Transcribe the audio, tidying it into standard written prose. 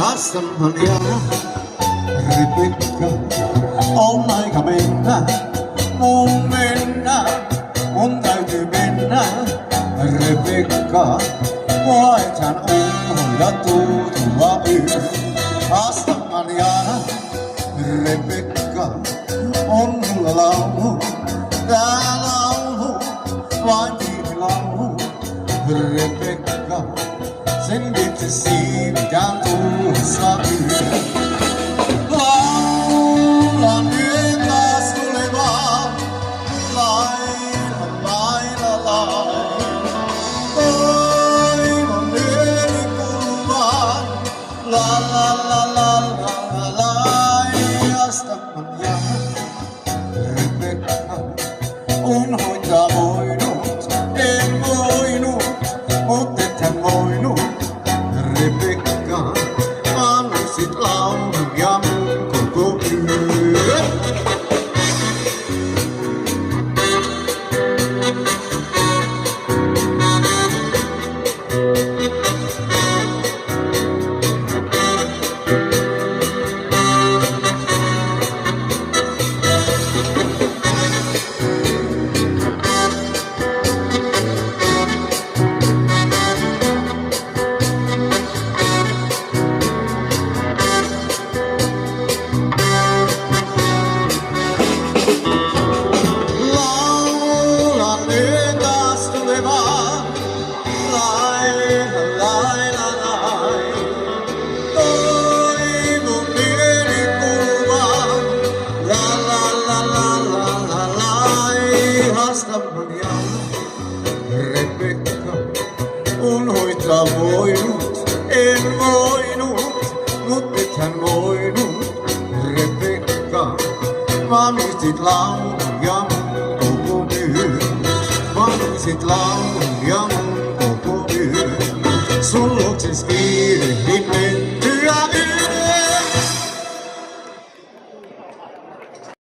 Hasta mañana, Rebecca, all night camina, momena, untai de bena, Rebecca, why tan la tu va ir. Hasta mañana, Rebecca, on la lao, why di lao, Rebecca, send it to see me down to Rebecca, unhoitaa voinut, en voinut, mut ethän voinut. Rebecca, mä muistit laulun ja mun koko yön. Mä muistit laulun ja mun koko yön. Sun luokses kiire